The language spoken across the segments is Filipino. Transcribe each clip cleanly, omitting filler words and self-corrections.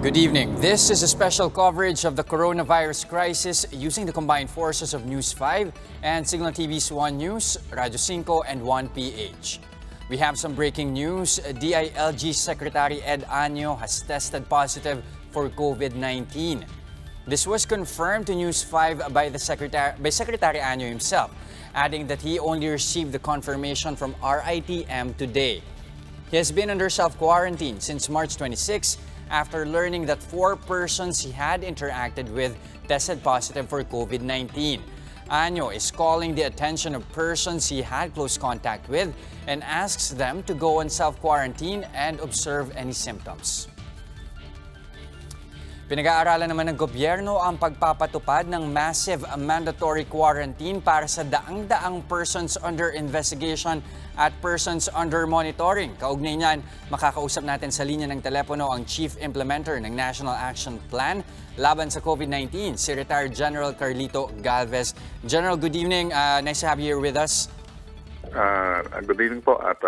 Good evening. This is a special coverage of the coronavirus crisis using the combined forces of News 5 and Cignal TV's 1 News, Radio 5 and 1PH. We have some breaking news. DILG Secretary Ed Año has tested positive for COVID-19. This was confirmed to News 5 by Secretary Año himself, adding that he only received the confirmation from RITM today. He has been under self-quarantine since March 26 after learning that 4 persons he had interacted with tested positive for COVID-19. Año is calling the attention of persons he had close contact with and asks them to go on self-quarantine and observe any symptoms. Pinag-aaralan naman ng gobyerno ang pagpapatupad ng massive mandatory quarantine para sa daang-daang persons under investigation at persons under monitoring. Kaugnay niyan, makakausap natin sa linya ng telepono ang Chief Implementer ng National Action Plan laban sa COVID-19, si Retired General Carlito Galvez. General, good evening. Nice to have you here with us. Good evening po at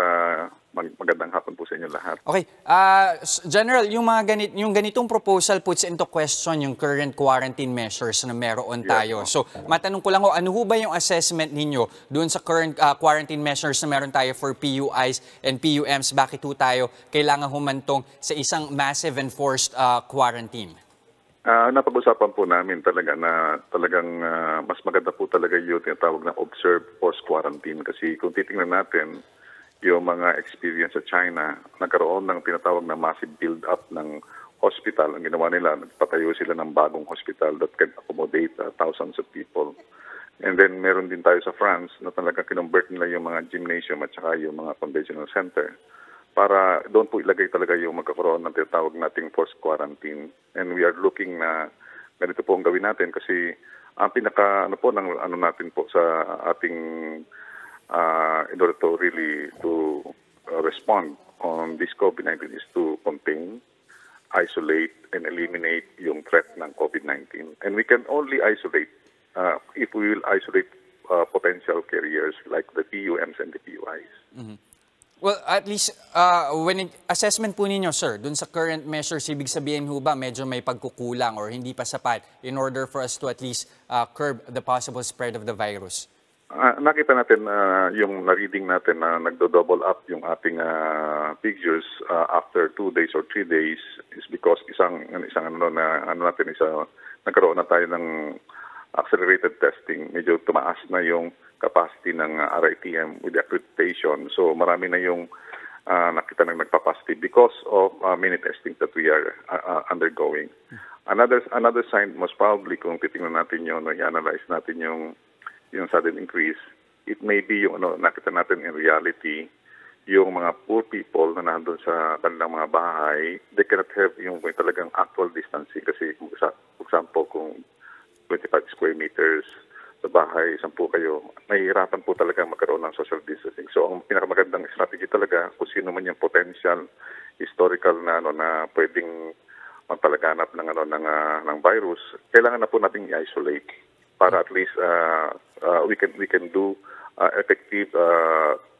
magandang hapon po sa inyo lahat. Okay. General, yung ganitong proposal puts into question yung current quarantine measures na meron tayo. So, matanong ko lang ho, ano ho ba yung assessment ninyo doon sa current quarantine measures na meron tayo for PUIs and PUMs? Bakit ho tayo kailangan humantong sa isang massive enforced quarantine? Napag-usapan po namin talaga na talagang mas maganda po talaga yung tinatawag na observe post-quarantine kasi kung titingnan natin yung mga experience sa China, nagkaroon ng tinatawag na massive build-up ng hospital. Ang ginawa nila, nagpatayo sila ng bagong hospital that can accommodate thousands of people. And then meron din tayo sa France na talaga kinonvert nila yung mga gymnasium at saka yung mga conventional center para doon po ilagay talaga yung magkakaroon ng tinatawag nating forced quarantine. And we are looking na ganito po ang gawin natin kasi ang pinaka natin po sa ating in order to really respond on this COVID-19 is to contain, isolate, and eliminate yung threat ng COVID-19. And we can only isolate if we will isolate potential carriers like the PUMs and the PUIs. Mm-hmm. Well, at least, assessment po ninyo, sir, dun sa current measures, ibig sabihin ho ba medyo may pagkukulang or hindi pa sapat in order for us to at least curb the possible spread of the virus? Nakita natin yung na-reading natin na nagdo-double up yung ating figures after 2 days or 3 days is because nagkaroon na tayo ng accelerated testing. Medyo tumaas na yung capacity ng RITM with the accreditation. So marami na yung nakita na nagpa-positive because of many testing that we are undergoing. Another sign most probably kung titingnan natin yun, i-analyze natin yung sudden increase, it may be yung nakita natin in reality, yung mga poor people na nandun sa kanilang mga bahay, they cannot have yung talagang actual distancing kasi for example, kung 25 square meters sa bahay, 10 kayo, mahihirapan po talaga magkaroon ng social distancing. So ang pinakamagandang strategy talaga, kung sino man yung potential historical na na pwedeng magpalaganap ng virus, kailangan na po nating i-isolate para at least we can do effective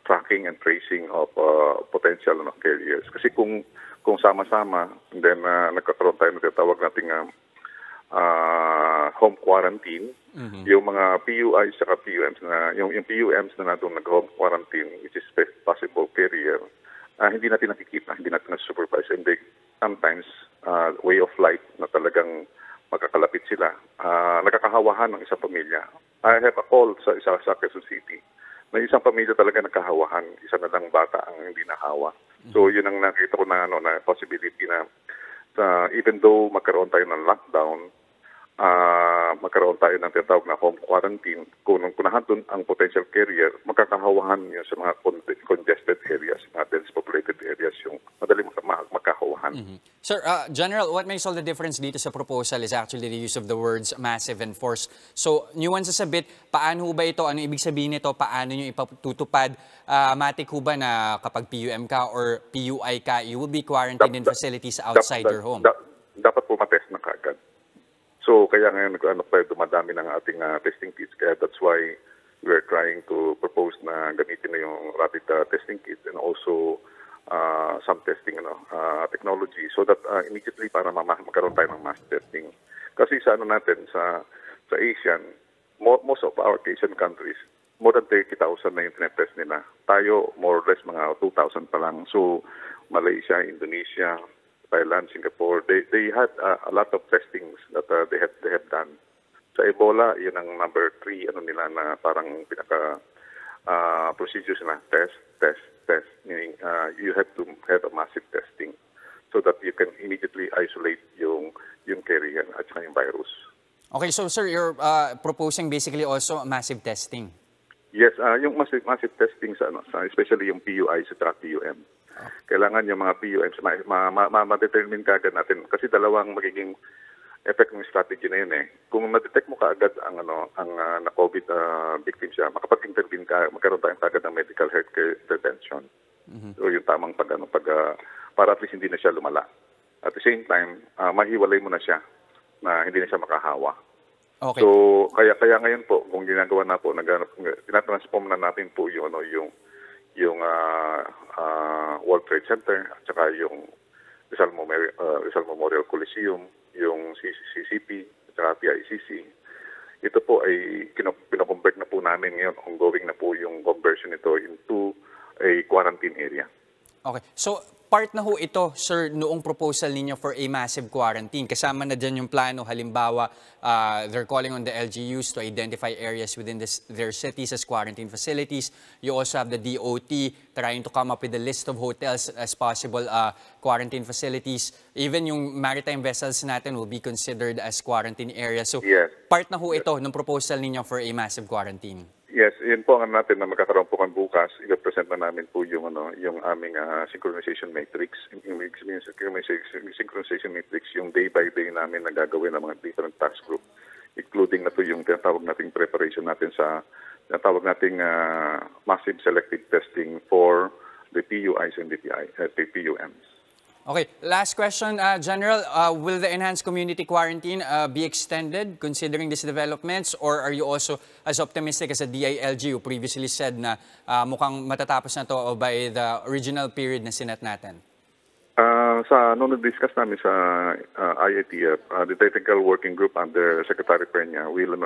tracking and tracing of potential carriers. Kasi kung sama-sama, then nagkakaroon tayo ng tinatawag nating home quarantine, yung mga PUIs at PUMs na yung PUMs na nandun nag-home quarantine, which is possible carrier, hindi natin nakikita, hindi natin na-supervise. And they, sometimes way of life na talagang magkakalapit sila. Nagkakahawahan ng isang pamilya. I have a call sa Quezon City na isang pamilya talaga nagkahawahan, isa na lang bata ang hindi nahawa. So yun ang nakita ko na possibility na even though magkaroon tayo ng lockdown, magkaroon tayo ng tinatawag na home quarantine, kung nandun ang potential carrier, magkakahawahan yun sa mga congested areas, mga dense populated areas, yung madaling magkahawahan. Sir, General, what makes all the difference dito sa proposal is actually the use of the words massive and forced. So, nuances a bit, paano ba ito? Ano ibig sabihin nito? Paano nyo ipatutupad? Matik ho ba na kapag PUM ka or PUI ka, you will be quarantined in facilities outside your home? Dapat po matest na kaagad. So, kaya ngayon dumadami ng ating testing kits. Kaya that's why we're trying to propose na gamitin na yung rapid testing kits and also some testing technology so that immediately para magkaroon tayo ng mass testing. Kasi sa natin sa Asian, most of our Asian countries, more than 30,000 na yung tinetest nila. Tayo, more or less, mga 2,000 pa lang. So, Malaysia, Indonesia, Thailand, Singapore, they had a lot of testings that they have done. Sa Ebola, yun ang number 3, nila na parang pinaka procedures na test. Meaning, you have to have a massive testing so that you can immediately isolate yung carrier at saka yung virus. Okay, so sir, you're proposing basically also massive testing. Yes, yung massive testing sa especially yung PUIs at PUM. Kailangan yung mga PUMs ma-determine kaagad natin kasi dalawang magiging effect ng strategy na yun eh. Kung ma-detect mo kaagad ang na COVID victim siya, makapag-intervene ka, magkaroon tayong kaagad ng medical healthcare intervention. So yung tamang para at least hindi na siya lumala. At the same time, mahiwalay mo na siya na hindi na siya makahawa. Okay. So kaya ngayon po kung ginagawa na po tinatransform na natin po yung World Trade Center at saka yung Rizal Memorial Coliseum, yung CCP at saka PICC. Ito po ay pinakonvert na po namin ngayon, ongoing na po yung conversion nito into a quarantine area. Okay. So, part na ho ito, sir, noong proposal ninyo for a massive quarantine. Kasama na dyan yung plano. Halimbawa, they're calling on the LGUs to identify areas within their cities as quarantine facilities. You also have the DOT trying to come up with a list of hotels as possible quarantine facilities. Even yung maritime vessels natin will be considered as quarantine areas. So, yes. Part na ho ito ng proposal ninyo for a massive quarantine. Yes, yun po ang natin na magkakaroon po kan bukas. I-present na namin po yung aming synchronization matrix. Yung synchronization matrix, yung day by day namin na gagawin ng mga different task group, including na to yung tinatawag nating preparation natin sa tinatawag nating massive selective testing for the PUIs and the PUMs. Okay, last question, General. Will the enhanced community quarantine be extended considering these developments, or are you also as optimistic as the DILG who previously said na mukhang matatapos na to by the original period na sinet natin? Nung nag-discuss namin sa IATF, the technical working group under Secretary Peña will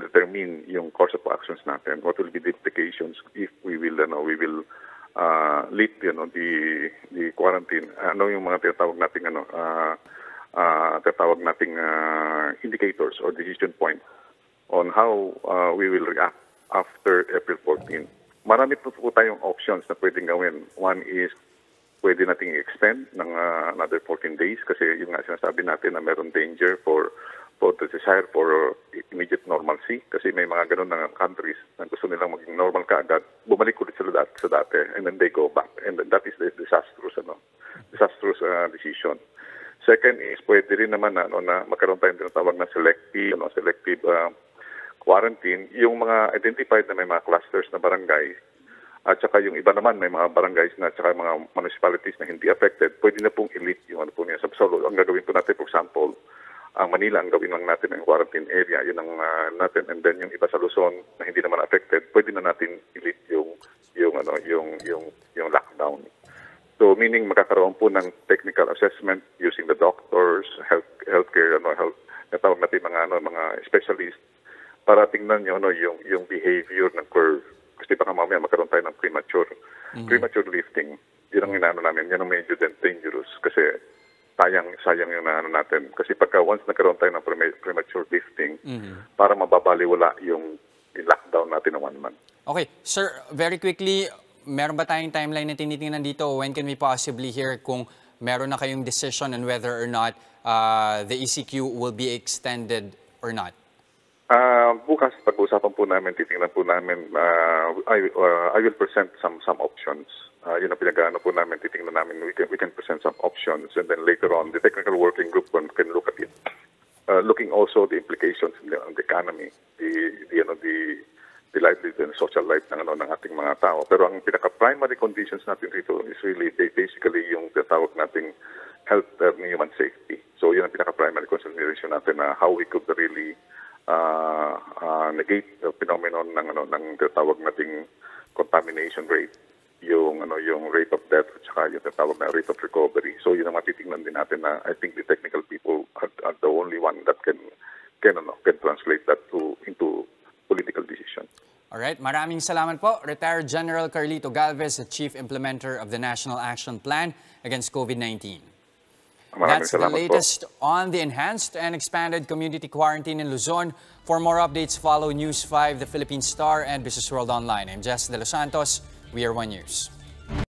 determine yung course of actions natin. What will be the implications if we will lift the quarantine. Ano yung mga tinatawag nating indicators or decision points on how we will react after April 14. Marami po tayong options na pwedeng gawin. One is pwede nating i-extend ng another 14 days kasi yung nga sinasabi natin na meron danger for the desire for immediate normalcy kasi may mga ganun na countries na gusto nilang maging normal kaagad, bumalik ulit sila sa dati and then they go back. And that is the disastrous decision. Second is pwede rin naman na magkaroon tayong tinatawag na selective quarantine. Yung mga identified na may mga clusters na barangay at saka yung iba naman may mga barangays na at saka mga municipalities na hindi affected, pwede na pong elite yung po niya sa solo. Ang gagawin po natin, for example, ang Manila, ang gawin lang natin ang quarantine area, yun ang natin. And then yung iba sa Luzon na hindi naman affected, pwede na natin i-lift yung lockdown. So meaning magkakaroon po ng technical assessment using the doctors, healthcare, natawag natin mga specialists para tingnan yung behavior ng curve. Kasi baka mamaya magkaroon tayo ng premature lifting. Yun ang inaano namin, yun ang medyo dangerous kasi sayang yung natin. Kasi pagka once nagkaroon tayo ng premature lifting, para mababaliwala yung lockdown natin ng 1 month. Okay. Sir, very quickly, meron ba tayong timeline na tinitingnan dito? When can we possibly hear kung meron na kayong decision on whether or not the ECQ will be extended or not? Bukas, pag-uusapan po namin, titingnan po namin, I will present some options. Yun ang pinag-ano po namin, titingnan namin, we can present some options, and then later on, the technical working group can look at it. Looking also the implications on the economy, the livelihood and social life ng ating mga tao. Pero ang pinaka-primary conditions natin dito is really basically yung tinatawag nating health and human safety. So yun ang pinaka-primary consideration natin na how we could really negate the phenomenon ng tinatawag nating contamination rate. yung rate of death at saka yung tatawag na rate of recovery. So yun ang matitingnan din natin na I think the technical people are the only one that can translate that into political decision. Alright, maraming salamat po. Retired General Carlito Galvez, the Chief Implementer of the National Action Plan against COVID-19. That's the latest on the enhanced and expanded community quarantine in Luzon. For more updates, follow News 5, the Philippine Star, and Business World Online. I'm Jess De Los Santos. We are One News.